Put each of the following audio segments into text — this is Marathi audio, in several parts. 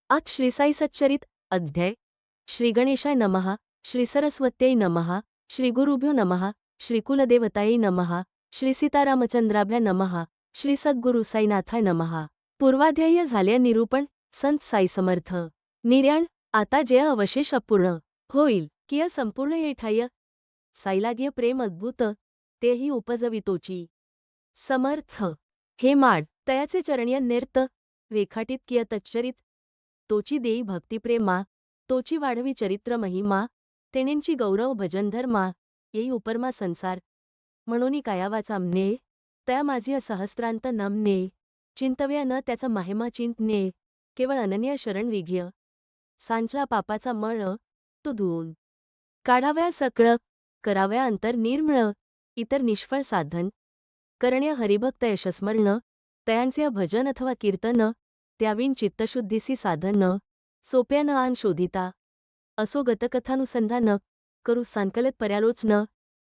आज श्री साई सच्चरित अध्याय श्री गणेशाय नमः, श्री सरस्वत्यै नमः, श्री गुरुभ्यो नमः, श्री कुलदेवतायै नमः, श्री सीतारामचंद्राभ्या नमः, श्री सद्गुरु साईनाथाय नमः. पूर्वाध्याय झाले निरूपण. संत साई समर्थ. निर्याण. आता जे अवशेष अपूर्ण होईल किय संपूर्ण येठाय साईलाग्य प्रेम अद्भुत तेही उपजवितोची. समर्थ. हे माड तयाचे चरणीय नेर्त रेखाटित किय तच्चरित तोची देई भक्तिप्रेमा तोची वाढवी चरित्र महिमा तेणेंची गौरव भजन धर्मा येई उपरमा संसार म्हणूनी कायावाचा मने तया माझी सहस्रांत नमने चिंतव्या न त्याचा महिमा चिंतने केवळ अनन्य शरण विघ्य सांचला पापाचा मळ तो धुवून काढाव्या सकळ कराव्या अंतर निर्मळ इतर निष्फळ साधन करण्या हरिभक्त यशस्मरण तयांचे भजन अथवा कीर्तन त्याविण चित्तशुद्धीसी साधन सोप्या न आन शोधिता असो गतकथानुसंधान करू सांकलत पर्यालोचन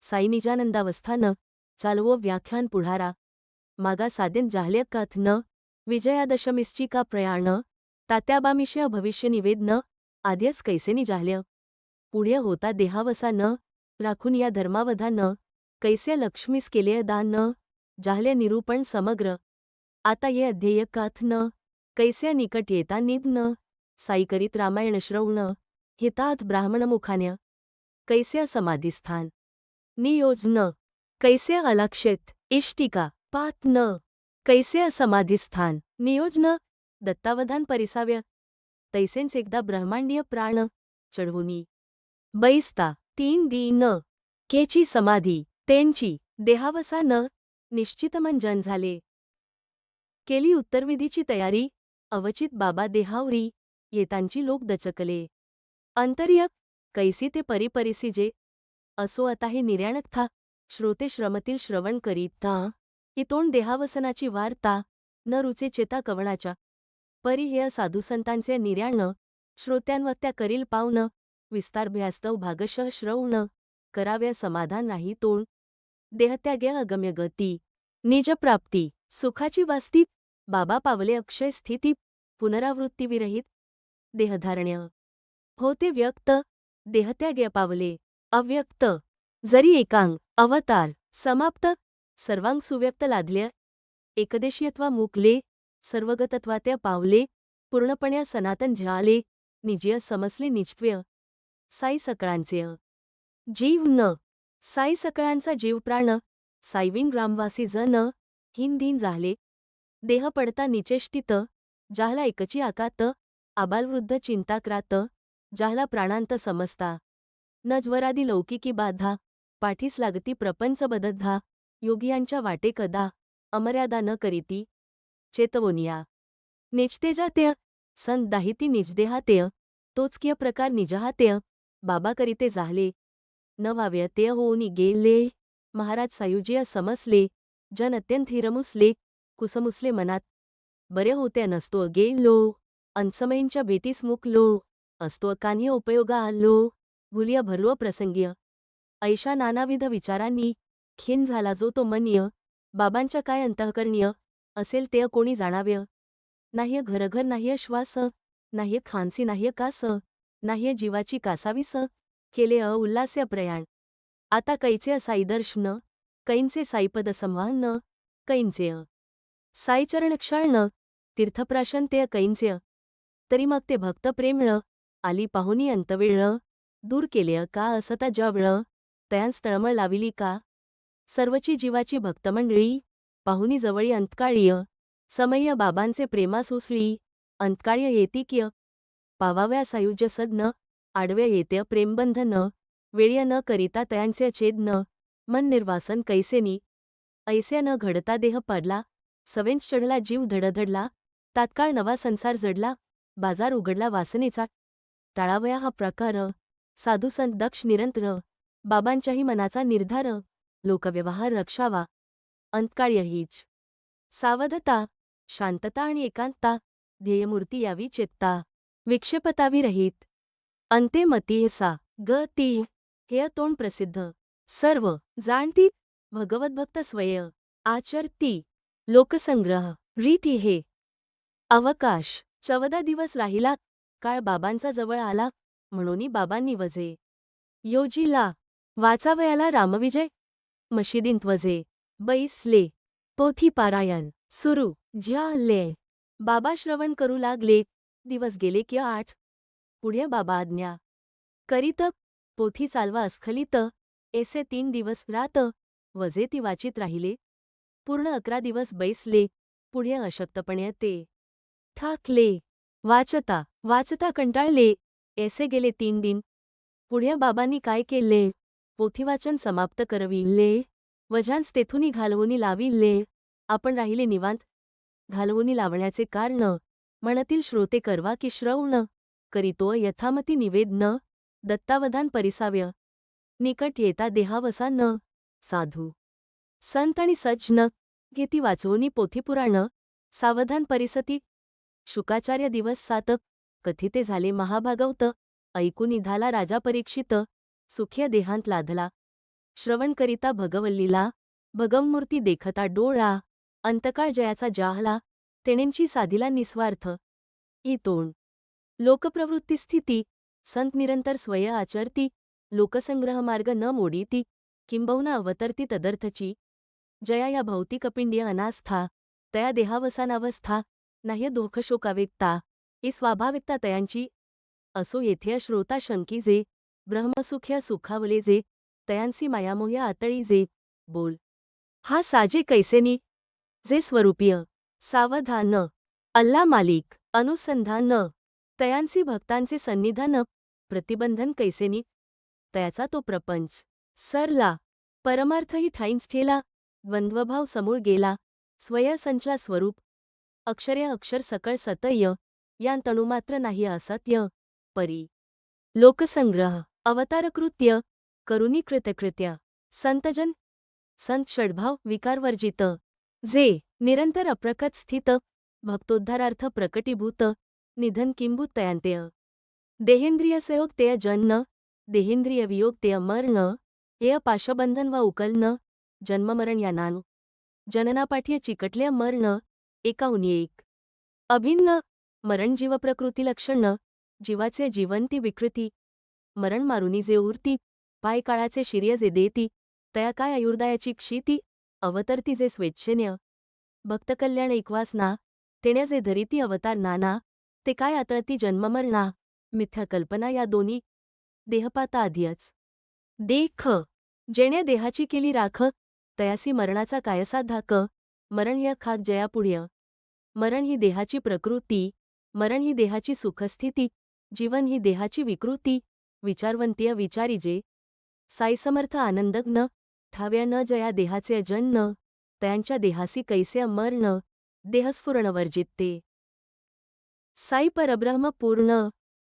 साई निजानंदावस्थान चालवो व्याख्यान पुढारा मागा साधन जाहल्या कथन विजयादशमीसची का प्रयाण तात्याबामिषय भविष्य निवेदन आद्यच कैसेनी जाहल्या पुढे होता देहावसान राखून या धर्मावधान कैसे लक्ष्मीस केले दान जाहले निरूपण समग्र आता ये अध्येय कथन कैसे निकट येता निधन साई करीत रामायण श्रवण हितात ब्राह्मणमुखान्य कैसे समाधिस्थान नियोजन कैसे अलक्षित इष्टिका पातन कैसे समाधिस्थान नियोजन दत्तावधान परिसाव्य तैसेंच एकदा ब्रह्मांडीय प्राण चढवुनी बैसता 3 दिन केची समाधी त्यांची देहावसान निश्चितमंजन झाले. केली उत्तरविधीची तयारी अवचित बाबा देहावरी येतांची लोक दचकले. अंतर्यक कैसी ते परिपरिसी असो आता हे निर्याणकथा श्रोते श्रमतील श्रवण करीता इतोंड देहावसनाची वार्ता न रुचे चेता कवणाच्या परी हे साधुसंतांचे निर्याण श्रोत्यांवत्या करील पावन विस्तारभ्यास्तव भागशः श्रवण कराव्या समाधान राही तोंड देहत्यागे अगम्य गती निजप्राप्ती सुखाची वास्ती बाबा पावले अक्षय स्थिती पुनरावृत्तीविरहित देहधारण्य होते व्यक्त देहत्यागे पावले अव्यक्त जरी एकांग अवतार समाप्त सर्वांग सुव्यक्त लादल्या एकदेशीयत्वा मुकले सर्वगतत्वात्या पावले पूर्णपण्या सनातन झाले निजीय समसले निजत्व्य साई सकळांचे जीव न साई सकळांचा जीव प्राण साईविन ग्रामवासी जन हिंदीन झाले देह पडता निचेष्टित जाहला एकची आकात आबालवृद्ध चिंताक्रात जाहला प्राणांत समजता न ज्वरादी लौकिकी बाधा पाठीस लागती प्रपंच बदद्धा योगियांच्या वाटे कदा अमर्यादा न करीती चेतवोनिया निजतेजातेय संत दाहिती निजदेहातेय तोचकिय प्रकार निजहातेय बाबा करीते जाहले न वाव्यतेय होऊनी गेले महाराज सायुजिया समसले जन अत्यंत हिरमुसले कुसमुसले मनात बरे होते नसतो गेलो अंसमयींच्या भेटीस मुकलो असतो कान्य उपयोगा आलो भुलिया भरलो प्रसंगीय ऐशा नानाविध विचारांनी खिन्न झाला जो तो मनीय बाबांच्या काय अंतःकरणीय असेल ते कोणी जाणाव्य नाह्य घरघर नाह्य श्वास नाह्य खांसी नाह्य कास नाह्य जीवाची कासावीस केले उल्हास्य प्रयाण आता कैचे साईदर्शन कैंचे साईपद संवाहन कैंचे साईचरण क्षाळण तीर्थप्राशन ते कैंचे तरी मग ते भक्त प्रेमळ आली पाहुनी अंतवेळ दूर केले का असता जवळ तयांस तळमळ लाविली का सर्वची जीवाची भक्तमंडळी पाहुनी जवळी अंतकाळीय समय्य बाबांचे प्रेमास उसळी अंतकाळ्य येतिक्य पावाव्या सायुज्य सद्न आडव्या येत्य प्रेमबंधन वेळ्य न करिता तयांचे छेदन मन निर्वासन कैसेनी ऐसे न घडता देह पडला सवेंच चढला जीव धडधडला तात्काळ नवा संसार जडला बाजार उघडला वासनेचा टाळावया हा प्रकार साधुसंत दक्ष निरंतर बाबांच्याही मनाचा निर्धार लोकव्यवहार रक्षावा अंतकाळ्य हीच सावधता शांतता आणि एकांतता ध्येयमूर्ती यावी चेतता विक्षेपतावी रहित अंते मती सा ग ती हे तोंड प्रसिद्ध सर्व जाणती भगवद्भक्त स्वय आचरती लोकसंग्रह रीती हे अवकाश 14 दिवस राहिला काळ बाबांचा जवळ आला, म्हणून बाबांनी वजे योजीला वाचावयाला रामविजय मशिदींत वजे बैसले. पोथी पारायण सुरू झाले. बाबा श्रवण करू लागले. दिवस गेले की 8. पुढे बाबा आज्ञा करीत. पोथी चालवा अस्खलित. ऐसे 3 दिवस रात वजे ती वाचित राहिले. पूर्ण 11 दिवस बैसले. पुढे अशक्तपणे ते थाकले. वाचता वाचता कंटाळले. ऐसे गेले 3 दिन. पुढे बाबांनी काय केले? पोथीवाचन समाप्त करविले. वजांस तेथुनी घालवूनी लाविले. आपण राहिले निवांत. घालवूनी लावण्याचे कारण म्हणतील श्रोते करवा की श्रवण करीतो यथामती निवेदन दत्तावधान परिसाव्य निकट येता देहावसान साधू संत आणि सज्जन घेती वाचवूनी पोथीपुराण सावधान परिसती. शुकाचार्य दिवस 7 कथिते झाले महाभागवत. ऐकून निघाला राजा परीक्षित. सुख्य देहांत लाधला. श्रवण करिता भगवल्लीला. भगवमूर्ती देखता डोळा. अंतकाळ जयाचा जाहला. तेणेंची साधिला निस्वार्थ ही तोंड लोकप्रवृत्ती स्थिती. संत निरंतर स्वय आचरती. लोकसंग्रह मार्ग न मोडीती. किंबहुना अवतरती तदर्थची. जया या भौतिकपिंडीय अनास्था. तया देहावसानावस्था. नाह्य दोखशोकावेकता. ही स्वाभाविकता तयांची. असो येथे श्रोता शंकीजे. ब्रह्मसुख्य सुखावलेजे. तयांसी मायामोह्य आतळीजे. बोल हा साजे कैसेनी जे स्वरूपीय सावधान अल्ला मालिक अनुसंधान तयांसी भक्तांचे सन्निधान प्रतिबंधन कैसेनी. तयाचा तो प्रपंच सरला. परमार्थही ठाईंच ठेला. द्वंद्वभाव समूळ गेला. स्वय संचला स्वरूप. अक्षरे अक्षर सकळ सतय. यां तणुमात्र नाही असत्य. परी लोकसंग्रह अवतारकृत्य करुनी कृतकृत्य. संतजन संत षड्भाव विकारवर्जित. जे निरंतर अप्रकट स्थित. भक्तोद्धारार्थ प्रकटीभूत. निधन किंबुत तयांतेय. देहेंद्रिय संयोग तेय जन्म. देहेंद्रिय वियोग तेय मरण. एय पाशबंधन वा उकलन. जन्ममरण या नानु जननापाठीय चिकटले मरण. एकाहुनी एक अभिन्न. मरण जीवप्रकृती लक्षण. जीवाचे जीवंती विकृती. मरण मारुनी जे उरती. पाय काळाचे शिर्य जे देती. तया काय आयुर्दायाची क्षिती. अवतरती जे स्वेच्छेन्य. भक्तकल्याण ऐकवासना. तेण्या जे धरिती अवतार नाना. ते काय आतळती जन्ममरणा. मिथ्या कल्पना या दोन्ही. देहपाता आधियच देख. जेणे देहाची केली राख. तयासी मरणाचा कायसा धाक. मरण य खाक जयापुढ्य. मरण ही देहाची प्रकृती. मरण ही देहाची सुखस्थिती. जीवन ही देहाची विकृती. विचारवंतीय विचारीजे. साईसमर्थ आनंदघ्न. ठाव्या न जया देहाचे अजन्न. तयांच्या देहासी कैसे मरण. देहस्फुरण वर्जित साई परब्रह्म पूर्ण.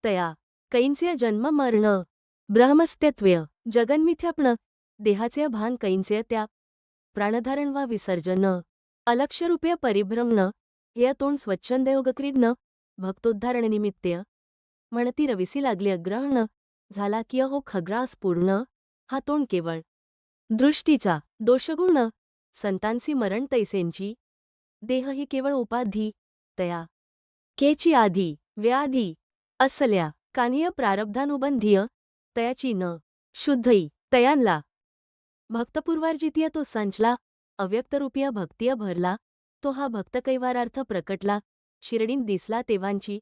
तया कैंचे जन्म मरण. ब्रह्मस्त्यत्व्य जगन्मिथ्यापण. देहाचे भान कैंचे त्या. प्राणधारण वा विसर्जन. अलक्ष्यरूपे परिभ्रमण. हे तोंड स्वच्छंदयोगक्रीडन. भक्तोद्धारणनिमित्य. म्हणती रविसी लागले अग्रहण. झाला की हो खग्रास पूर्ण. हा तोंड केवळ दृष्टीचा दोषगुण. संतांसी मरण तैसेंची. देह ही केवळ उपाधी. तया केची आधी व्याधी असल्या. कानीय प्रारब्धानुबंधीय. तयाची न शुद्धई. तयांला भक्तपूर्वार्जितीय तो संचला. अव्यक्तरूपीय भक्तिय भरला. तो हा भक्तकैवारार्थ प्रकटला. शिरडीन दिसला तेवांची.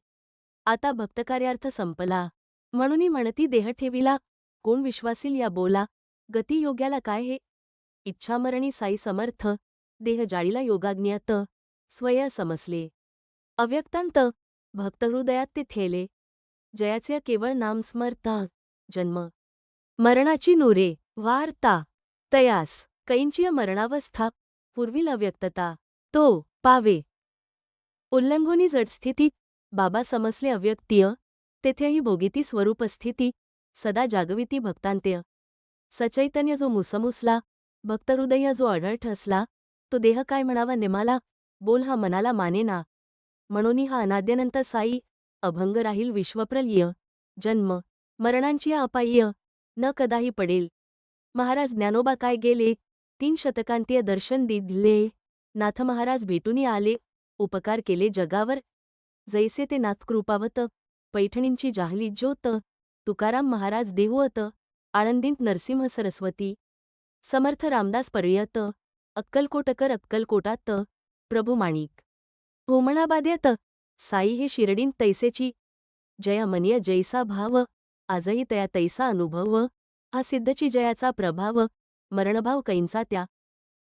आता भक्तकार्यार्थ संपला. म्हणूनी म्हणती देह ठेविला. कोण विश्वासील या बोला. गती योग्याला काय हे. इच्छामरणी साई समर्थ. देह जाळीला योगाग्न्यात. स्वय समसले अव्यक्तांत. भक्तहृदयात ते थेले. जयाचे केवळ नाम स्मरता. जन्म मरणाची नुरे वार्ता. तयास कैंचीय मरणावस्था. पूर्वील अव्यक्तता. तो पावे उल्लंघोनी जडस्थिती. बाबा समसले अव्यक्तीय. तेथेही भोगिती स्वरूपस्थिती. सदा जागविती भक्तांत्य. सचैतन्य जो मुसमुसला. भक्तहृदय जो अढळ असला. तो देह काय म्हणावा नेमाला. बोल हा मनाला मानेना. म्हणूनी हा अनाद्यनंत साई. अभंग राहील विश्वप्रलय. जन्म मरणांची अपाय्य. न कदाही पडेल. महाराज ज्ञानोबा काय गेले. 3 शतकांतीय दर्शन दिले. नाथ महाराज भेटूनी आले. उपकार केले जगावर. जैसे ते नाथ कृपावत. पैठणींची जाहली ज्योत, तुकाराम महाराज देहुअत, आळंदीत नरसिंह सरस्वती, समर्थ रामदास पर्यत, अक्कलकोटकर अक्कलकोटात, प्रभू माणिक होमणाबाद्यात, साई हे शिरडीन तैसेची, जया मनिय जैसा भाव, आजही तया तैसा अनुभव, हा सिद्धची जयाचा प्रभाव, मरणभाव कैंचा त्या,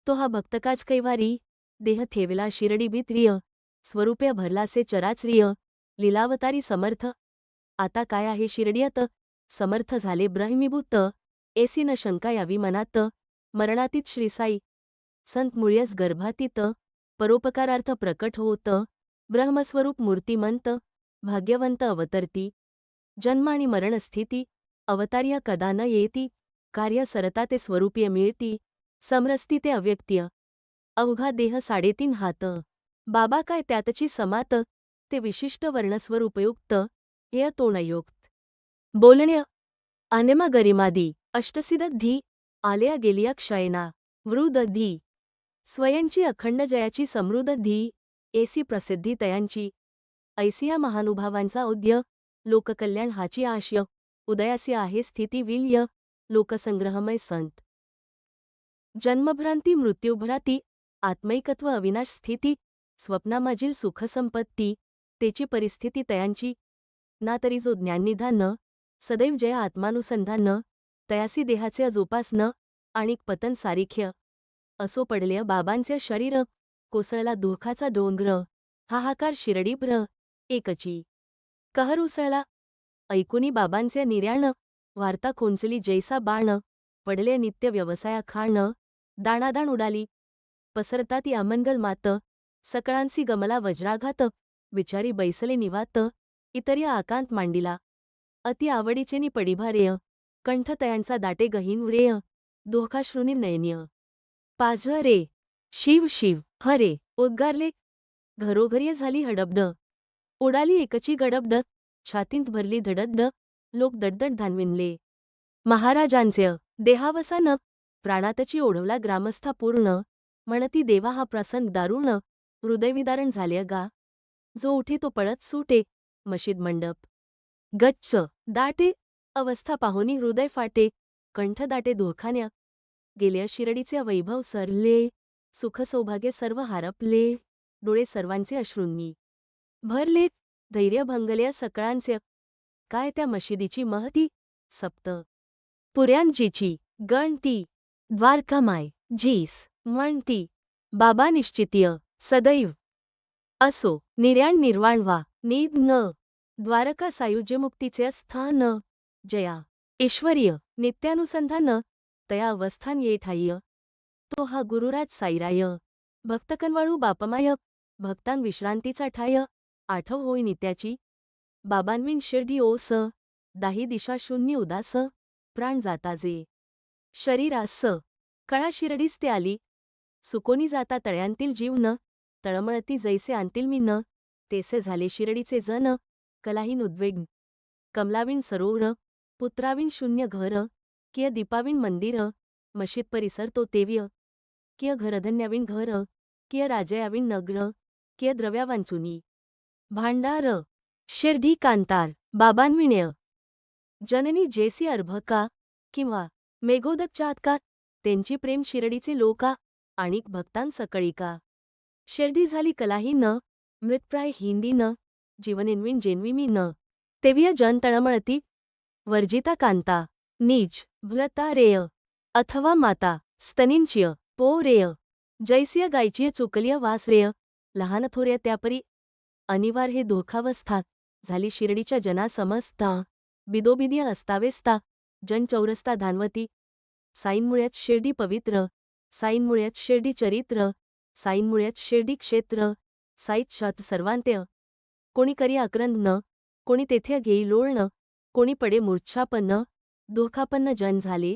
तो हा भक्तकाज कैवारी, देह ठेवला शिरडी भित्रिय, स्वरूपे भरलासे चराचरिय, लीलावतारी समर्थ, आता काय आहे शिरडियात, समर्थ झाले ब्रह्मीभूत, ऐसी न शंका यावी मनात, मरणातीत श्रीसाई, संत मुळ्यस गर्भातीत, परोपकारार्थ प्रकट होत, ब्रह्मस्वरूप मूर्तिमंत, भाग्यवंत अवतरती, जन्म आणि मरणस्थिती, अवतार्य कदा न येती, कार्य सरता ते स्वरूपीय मिळती, समरस्ती ते अव्यक्तीय, अवघा देह 3.5 हात, बाबा काय त्यातची समात, ते विशिष्ट वर्णस्वरूपयुक्त, हेय तोणयुक्त, बोलण्य, अनेमा गरिमादी, अष्टसिद्धी, आलया गेलिया क्षयना, वृद्धी, स्वयंची अखंड जयाची समृद्धी, ऐसी प्रसिद्धी तयांची, ऐसिया महानुभावांचा उद्य, लोककल्याण हाची आशय, उदयासी आहे स्थिती विल्य, लोकसंग्रहमय संत. जन्मभ्रांती मृत्यूभ्राती, आत्मैकत्व अविनाश स्थिती, स्वप्नामाजील सुखसंपत्ती, तेची परिस्थिती तयांची, ना तरी जो ज्ञाननिधान, सदैव जय आत्मानुसंधान, तयासी देहाचे अजोपासन, आणिक पतन सारिख्य, असो पडले बाबांचे शरीर, कोसळला दुःखाचा डोंगर, हाहाकार शिरडीभ्र, एकची कहर उसळला, ऐकुनी बाबांचे निर्याण, वार्ता खोंचली जैसा बाण, पडले नित्य व्यवसाया खाण, दाणादाण उडाली, पसरता ती अमंगल मात, सकळांसी गमला वज्राघात, विचारी बैसले निवात, इतर्या आकांत मांडिला, अति आवडीचेनी पडिभारेय, कंठ तयांचा दाटे गहीन उरेय, दोखाश्रुनी नयनीय, पाझ रे, शिव शिव, हरे, उद्गारले, घरोघरी झाली हडबड, उडाली एकची गडबड, छातींत भरली धडधड, लोक दडदड धानविनले, महाराजांचे देहावसान, प्राणातची ओढवला ग्रामस्था पूर्ण, म्हणती देवा हा प्रसंग दारुण, हृदयविदारण झाले गा, जो उठे तो पळत सुटे, मशीद मंडप, गच्च, दाटे, अवस्था पाहुनी हृदय फाटे, कंठ दाटे दोखान्या, गेल्या शिरडीचे वैभव सरले, सुख सौभाग्य सर्व हारपले, डोळे सर्वांचे अश्रूंनी भरले, धैर्य भंगल्या सकळांचे, काय त्या मशिदीची महती, सप्त पुऱ्यांचीची गणती, द्वारकामाय झीस म्हणती, बाबा निश्चितीय, सदैव असो, निर्याण निर्वाण वा, नीद न, द्वारका सायुज्यमुक्तीचे स्थान, जया, ईश्वरीय, नित्यानुसंधान, तया अवस्थान ये ठाय्य, तो हा गुरुराज साईराय, भक्तकनवाळू बापमाय, भक्तांग विश्रांतीचा ठाय, आठव होई नित्याची, बाबांविन शिर्डी ओस, दाही दिशा शून्य उदास, प्राण जाताजे, शरीरास, कळा शिरडीस ते आली, सुकोनी जाता तळ्यांतील जीवन, तळमळती जैसे आणतील मी न, तेसे झाले शिरडीचे जन, कलाहीन उद्वेग, कमलाविन सरोवर, पुत्राविन शून्य घर, किय दीपाविन मंदिर, मशीद परिसर तो तेव्य, किय घरधन्याविन घर, किय राजयाविन नगर, किय द्रव्यावांचुनी भांडार, शिर्डी कांतार, बाबांविण्य, जननी जेसी अर्भका, किंवा मेघोदक चाहतका, त्यांची प्रेम शिरडीचे लोका, आणिक भक्तां सकळीका, शिर्डी झाली कलाही न, मृतप्राय हिंदी न, जीवनेन्विन जेन्विमी न, तेव्य जन तळमळती, वर्जिता कांता, नीज, भ्रता रेय, अथवा माता, स्तनिंच्य, पो रेय, जैसिय गायचीय चुकलिय वासरेय, लहान थोर्या त्यापरी, अनिवार हे दोखावस्था, झाली शिरडीच्या जना समजता, बिदोबिदिय अस्तावेस्ता, जन चौरस्ता धानवती, साईंमुळ्यात शिर्डी पवित्र, साईंमुळ्यात शिर्डी चरित्र, साईंमुळ्यात शिर्डी क्षेत्र, साईत शात सर्वांत्य, कोणी करी आक्रंद न, कोणी तेथे घेई लोळण, कोणी पडे मूर्च्छापन्न, दोखापन्न जन झाले,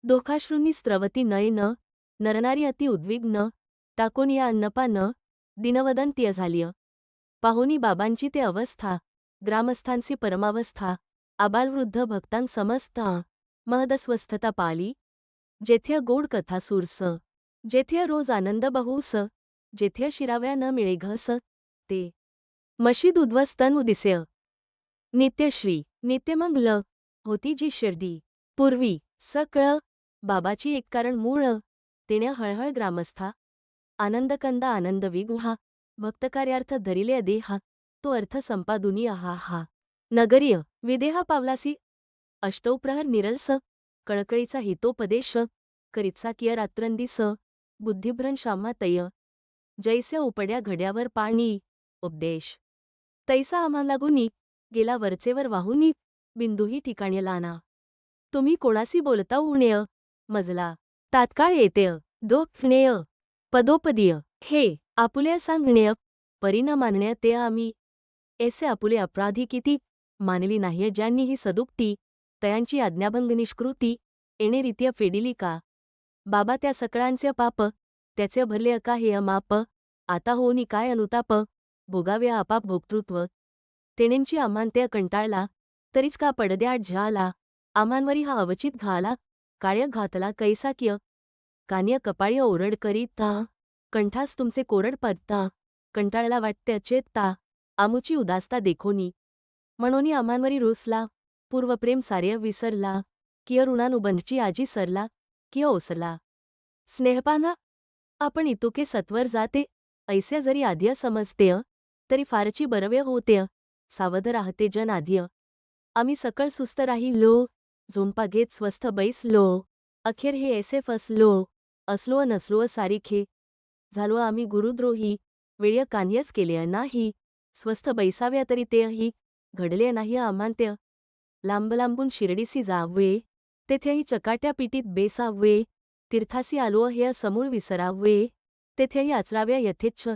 दोखाश्रूंनी स्त्रवती नयन, नरनारी अति उद्विग्न, टाकोन या अन्नपान, दिनवदंत्य झालिय, पाहुनी बाबांची ते अवस्था, ग्रामस्थांची परमावस्था, आबालवृद्ध भक्तांग समजता, महदस्वस्थता पाली, जेथे गोड कथा सुरस, जेथे रोज आनंद बहुस, जेथे शिराव्या न मिळे घस, ते मशीद उद्वस्तन उदिसेय, नित्यश्री नित्यमंगल होती जी शिर्डी पूर्वी सकळ बाबाची एक कारण मूळ तेण्या हळहळ ग्रामस्था आनंदकंदा आनंद विगुहा भक्तकार्यार्थ धरिले देहा तो अर्थ संपादुनी हा नगरीय विदेहा पावलासी अष्टौप्रहर निरलस कळकळीचा हितोपदेश करीतसा किय रात्रंदिस बुद्धिभ्रंश आम्हातय जैसे उपड्या घड्यावर पाणी उपदेश तैसा आम्हा लागुनी गेला वरचेवर वाहुनी बिंदूही ठिकाणी लाना तुम्ही कोणासी बोलता उणेय मजला तात्काळ येतेय दोखणेय पदोपदीय हे आपुले सांगणेय परी न मानणेय ते आम्ही ऐसे आपुले अपराधी किती मानली नाहीये ज्यांनी ही सदुक्ती तयांची आज्ञाभंग निष्कृती एणेरीत्या फेडिली का बाबा त्या सकळांचे पाप त्याचे भरले अका हे अमाप आता होनी काय अनुताप भोगावे आपाप भोक्तृत्व तेणेंची आम्हांत्य कंटाळला तरीच का पडद्याआड झाला आम्हांवरी हा अवचित घाला काळ्य घातला कैसा किय कानिय कपाळी ओरड करीता कंठास तुमचे कोरड पडता कंटाळला वाटते अचेतता आमुची उदासता देखोनी म्हणोनी आम्हांवरी रुसला पूर्वप्रेम सार्य विसरला किय ऋणानुबंधची आजी सरला किय ओसरला स्नेहपाना आपण इतुके सत्वर जाते ऐसे जरी आद्य समजतेय तरी फारची बरवे होतेय सावध राहते जन आद्य आम्ही सकळ सुस्त राहिलो झोंपा घेत स्वस्थ बैसलो अखेर हे ऐसे फसलो असलो नसलो सारिखे झालो आम्ही गुरुद्रोही वेळ्य कान्यच केले नाही स्वस्थ बैसाव्या तरी तेही घडले नाही आम्हांत्य लांब लांबून शिर्डीसी जावे तेथेही चकाट्या पिटीत बेसावे तीर्थासी आलो हे समूळ विसरावे तेथेही आचराव्या यथेच्छ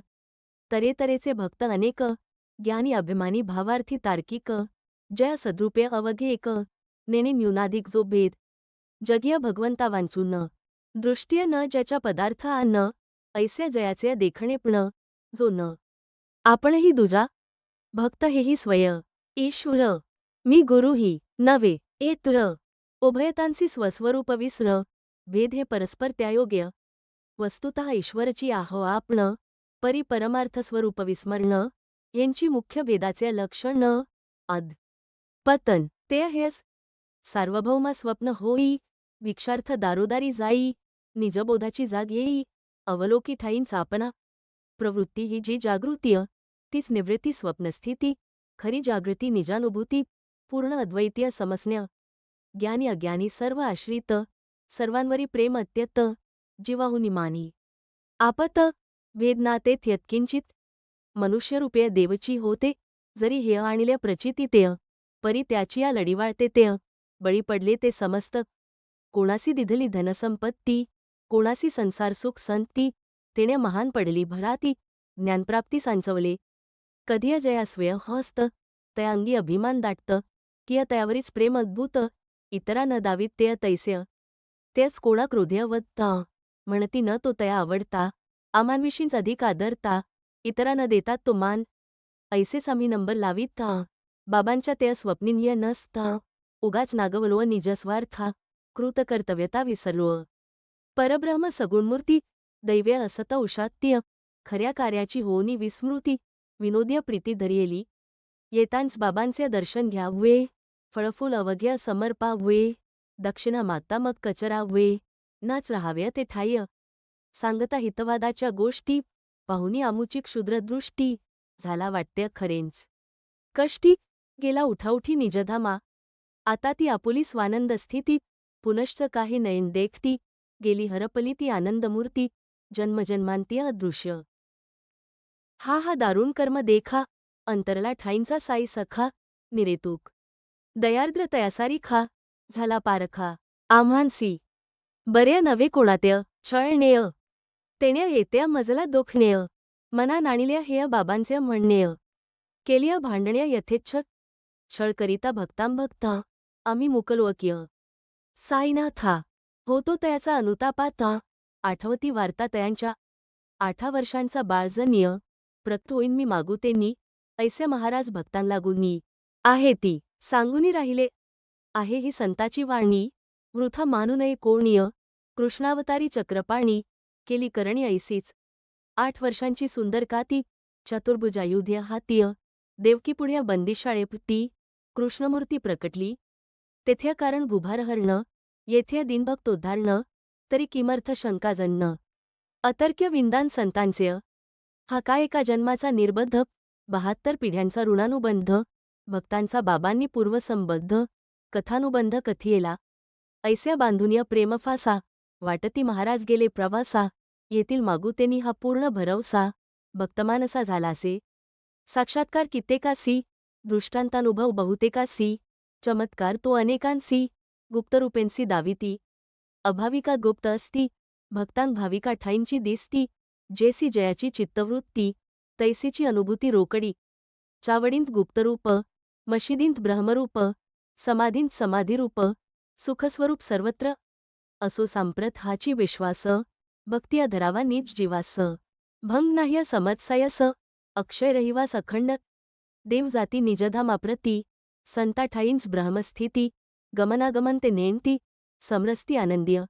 तरेतरेचे भक्त अनेक ज्ञानी अभिमानी भावार्थी तार्किक जय सद्रूपे अवघे एक नेणे न्यूनाधिक जो भेद जगीय भगवंता वांचून दृष्टीय न ज्याच्या पदार्थ न ऐसे जयाचे देखणेपण जो न आपणही दुजा भक्त हेही स्वय ईश्वर मी गुरुही नवे एत्र उभयतांसी स्वस्वरूप विसर भेद हे परस्पर त्यायोग्य वस्तुतः ईश्वरची आहो आपण परी परमार्थ स्वरूप विस्मरण यांची मुख्य भेदाचे लक्षण अद पतन ते हेस सार्वभौमा स्वप्न होई विक्षार्थ दारोदारी जाई निजबोधाची जाग येई अवलोकी ठाईन चापना प्रवृत्ती ही जी जागृतीय तीच निवृत्ती स्वप्नस्थिती खरी जागृती निजानुभूती पूर्ण अद्वैतीय समस्न्य ज्ञानी अज्ञानी सर्व आश्रित सर्वांवरी प्रेम अत्यत जीवाहुनी मानी आपत वेदनातेत यत्किंचित मनुष्यरूपे देवची होते जरी हे आणल्या प्रचितीतेय परी त्याची या लढीवाळते तेय बळी पडले ते समस्त कोणासी दिधली धनसंपत्ती कोणासी संसारसुख संती तेणे महान पडली भराती ज्ञानप्राप्ती सांचवले कधी जया स्वय हस्त तया अंगी अभिमान दाटत किय तयावरीच प्रेम अद्भुत इतरा न दावीत तेय तैसेय तेच कोणा क्रोध्य वदता म्हणती न तो तया आवडता आमांविषयीच अधिक आदरता इतरा न देतात तो मान ऐसेच आम्ही नंबर लाविता बाबांच्या तेय स्वप्निनीय नसता उगाच नागवलो निजस्वार्था कृतकर्तव्यता विसरलो परब्रह्म सगुणमूर्ती दैव्य असत उशाक्तीय खऱ्या कार्याची होनी विस्मृती विनोद्य प्रीती धरियेली येतांच बाबांचे दर्शन घ्यावे फळफूल अवघ्य समर्पावे दक्षिणा मागता मग कचरावे नाच राहाव्या ते ठाय्य सांगता हितवादाच्या गोष्टी पाहुनी आमुची क्षुद्रदृष्टी झाला वाटते खरेंच कष्टी गेला उठाउठी निजधामा आता ती आपुली स्वानंद स्थिती पुनश्च काही नयन देखती गेली हरपली ती आनंदमूर्ती जन्मजन्मांती अदृश्य हा दारुण कर्म देखा अंतरला ठाईंचा साई सखा निरेतूक दयार्द्र तयासारी खा झाला पारखा आम्हांसी बरे नवे कोणात्य छळणेय तेण्या येत्या मजला दोखणेय मना नाणिल्या हेय बाबांचे म्हणणेय केलिय भांडण्या यथेच्छ छळ करिता भक्तांभक्ता आम्ही मुकलोकिय साईनाथा होतो तयाचा अनुतापाता आठवती वार्ता तयांच्या 8 वर्षांचा बाळजन्य प्रक्त होईन मी मागुतेनी ऐसे महाराज भक्तांलागुनी आहे ती सांगुनी राहिले आहे ही संताची वाणी वृथा मानू नये कोणीय कृष्णावतारी चक्रपाणी केली करणी ऐसीच 8 वर्षांची सुंदर काती चतुर्भुजायुध्य हातीय देवकीपुढ्या बंदिशाळेपती कृष्णमूर्ती प्रकटली तेथे कारण गुभारहरण येथे दिनभक्तोद्धारण तरी किमर्थ शंका जन्न अतर्क्य विंदान संतांचे हा काय एका जन्माचा निर्बद्ध 72 पिढ्यांचा ऋणानुबंध भक्तांचा बाबांनी पूर्वसंबद्ध कथानुबंध कथियेला ऐस्या बांधुनिय प्रेमफासा वाटती महाराज गेले प्रवासा येथील मागुतेनी हा पूर्ण भरवसा भक्तमानसा झालासे साक्षात्कार कित्येकासी दृष्टांतानुभव बहुतेकासी चमत्कार तो अनेकांसी गुप्तरूपेंसी दाविती अभाविका गुप्त असती भक्तांग भाविका ठाईंची दिसती जेसी जयाची चित्तवृत्ती तैसीची अनुभूती रोकडी चावडींत गुप्तरूप मशिदींत ब्रह्मरूप समाधींत समाधिरूप सुखस्वरूप सर्वत्र असो सांप्रत हाची विश्वास भक्तिया धरावा नीच जीवास भंग नाह्य समत्सायस अक्षय रहिवास अखंड देवजाती निजधामाप्रती संता ठाईंच ब्रह्मस्थिती गमनागमन ते नेणती समरस्ती आनंदीय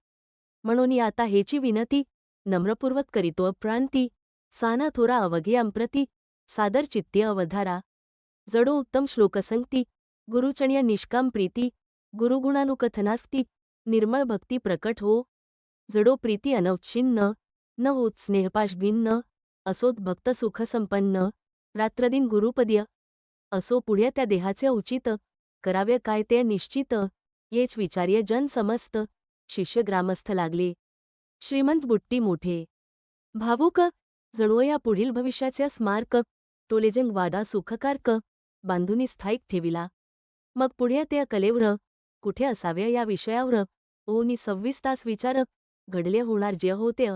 म्हणून आता हेची विनती नम्रपूर्वक करीतो अप्रांती साना थोरा अवघे अंप्रती सादर चित्तीय अवधारा जडो उत्तम श्लोकसंगती गुरुचणीय निष्काम प्रीती गुरुगुणानुकथनास्ती निर्मळ भक्ती प्रकट हो जडो प्रीती अनौच्छिन्न न होत स्नेहपाश भिन्न असोत भक्त सुखसंपन्न रात्रदिन गुरुपद्य असो पुढे त्या देहाचे उचित करावे काय ते निश्चित येच विचार्य जन समस्त शिष्य ग्रामस्थ लागले श्रीमंत बुट्टी मोठे भावुक जणू या पुढील भविष्याचे स्मारक टोलेजंग वाडा सुखकारक बांधुनी स्थायिक ठेविला मग पुढे त्या कलेवर कुठे असावे या विषयावर ओनी 26 तास विचार घडले होणार जे होते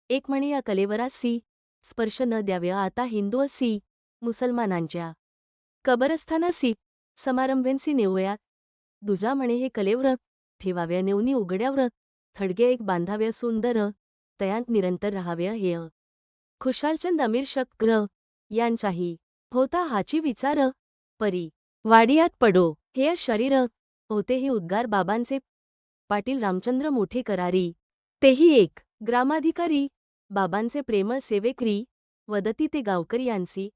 एक म्हणे या कलेवरासी स्पर्श न द्यावे आता हिंदू असी मुसलमानांच्या कबरस्थानासी समारंभेंसी नेऊया दुजा म्हणे हे कलेवर ठेवाव्या नेवनी उघड्यावर थडगे एक बांधाव्या सुंदर तयांत निरंतर राहाव्या हेय खुशालचंद अमीर शक्र यांचाही होता हाची विचार परी वाडियात पडो हे शरीर होतेही उद्गार बाबांचे पाटील रामचंद्र मोठे करारी तेही एक ग्रामाधिकारी बाबांचे प्रेमळ सेवेकरी वदती ते गावकरी यांसी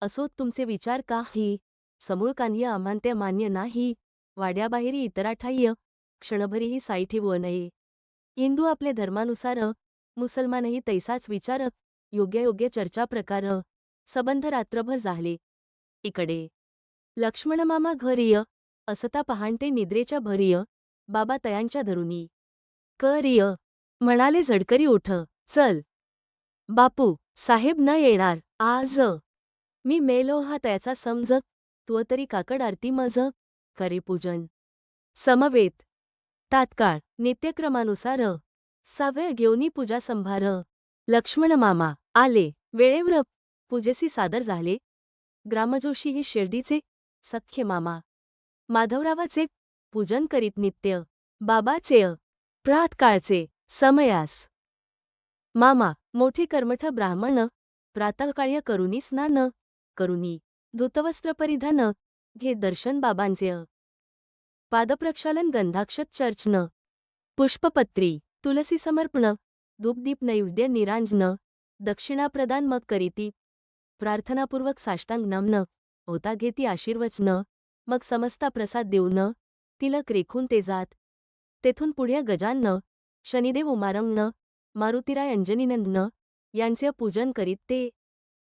असोत तुमचे विचार काही समूळ कान्ह्य आम्हांत्य मान्य नाही वाड्याबाहेरी इतराठाह्य क्षणभरीही साई ठेवू नये हिंदू आपले धर्मानुसार मुसलमानही तैसाच विचार योग्य चर्चा प्रकार सबंध रात्रभर झाले इकडे लक्ष्मणमामा घरीय असता पहाटे निद्रेच्या भरीय बाबा तयांच्या धरुनी करिय म्हणाले झडकरी उठ चल बापू साहेब न येणार आज मी मेलो हा त्याचा समज तू तरी काकड आरती मज करे पूजन समवेत तात्काळ नित्यक्रमानुसार साव्य घेऊनी पूजा संभार लक्ष्मणमामा आले वेळेवर पूजेसी सादर झाले ग्रामजोशी ही शिर्डीचे सख्खे मामा माधवरावाचे पूजन करीत नित्य बाबाचे प्रातकाळचे समयास मामा मोठे कर्मठ ब्राह्मण प्रातःकाळी करुनी स्नान करुनी धृतवस्त्र परिधान घे दर्शन बाबांचे पादप्रक्षालन गंधाक्षत चर्चन पुष्पपत्री तुलसी समर्पण धूपदीप नैवेद्य निरांजन दक्षिणाप्रदान मग करीती प्रार्थनापूर्वक साष्टांग नमन होता घेती आशीर्वचन मग समस्ता प्रसाद देऊन तिलक रेखून ते जात तेथून पुढे गजानन शनिदेव उमारमन मारुतीराय अंजनीनंदन यांचे पूजन करीत ते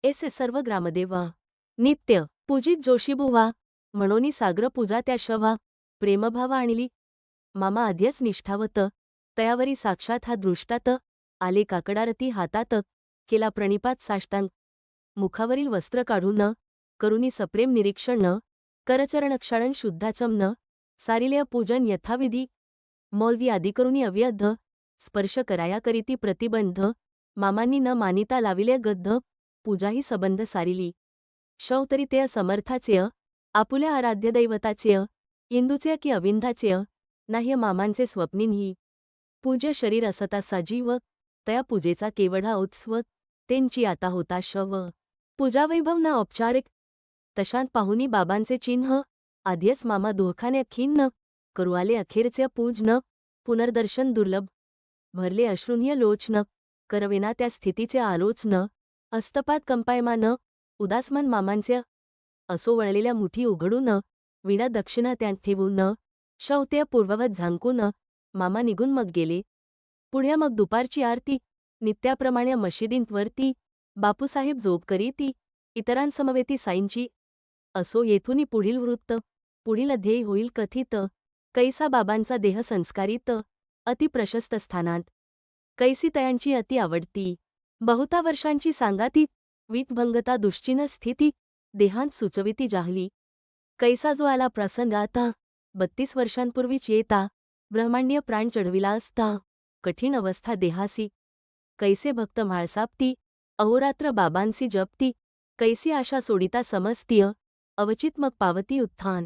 एसे सर्व ग्रामदेव नित्य पूजित जोशीबुवा म्हणोनी साग्र पूजा त्या शवा प्रेमभावा आणली मामा आध्यच निष्ठावत तयावरी साक्षात हा दृष्टात आले काकडारती हातात केला प्रणिपात साष्टांग मुखावरील वस्त्र काढून करुनी सप्रेम निरीक्षण करचरणक्षाळन शुद्धाचमन सारिलेय पूजन यथाविधी मौलवी आदी करुनी अव्यध स्पर्श कराया करीती प्रतिबंध मामांनी न मानिता लाविले गद्ध पूजाही सबंध सारिली शव तरी ते समर्थाचे आपुल्या आराध्य दैवताचे हिंदूचे की अविंधाचे नाह्य मामांचे स्वप्नींही पूज्य शरीर असता सजीव तया पूजेचा केवढा उत्सव त्यांची आता होता शव पूजावैभव ना औपचारिक तशांत पाहुनी बाबांचे चिन्ह आधीच मामा दुःखाने खिन्न करू आले अखेरचे पूजन पुनर्दर्शन दुर्लभ भरले अश्रुनीय लोचन करवेना त्या स्थितीचे आलोचन हस्तपात कंपायमान उदासमन मामांचे असो वळलेल्या मुठी उघडून विडा दक्षिणा त्यात ठेवून शौत्य पूर्ववत झांकून मामा निघून मग गेले. पुढ्या मग दुपारची आरती नित्याप्रमाणे मशिदींवरती बापूसाहेब जोग करीती इतरांसमवेती साईंची. असो येथूनी पुढील वृत्त. पुढील ध्येय होईल कथित. कैसा बाबांचा देह संस्कारित अति प्रशस्त स्थानात. कैसी तयांची अति आवडती बहुता वर्षांची सांगाती वीटभंगता दुश्चिन स्थिती देहांत सुचविती जाहली. कैसा जो आला प्रसंग आता 32 वर्षांपूर्वीच येता ब्रह्मांडीय प्राण चढविला असता कठीण अवस्था देहासी. कैसे भक्त म्हाळसापती अहोरात्र बाबांसी जपती कैसी आशा सोडिता समजतीय अवचित मग पावती उत्थान.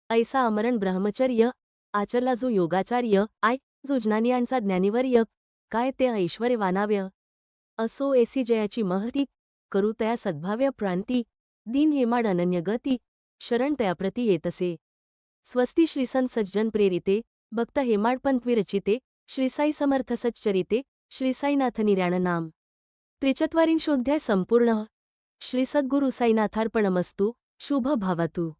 ऐसा अमरण ब्रह्मचर्य आचरला जो योगाचार्य जो ज्ञानियांचा ज्ञानिवर्य काय ते ऐश्वर्य वानाव्य. असो ऐसी जयाची महती करू तया सद्भाव्य प्रांती दीन हेमाड अनन्य गती शरण तयाप्रती येतसे. स्वस्ती श्रीसंत सज्जन प्रेरिते भक्त हेमाडपंत विरचिते श्रीसाई समर्थ सच्चरिते श्रीसाईनाथ निर्याण नाम. 43 संपूर्ण. श्री सद्गुरु साईनाथार्पणमस्तु. शुभ भवतु.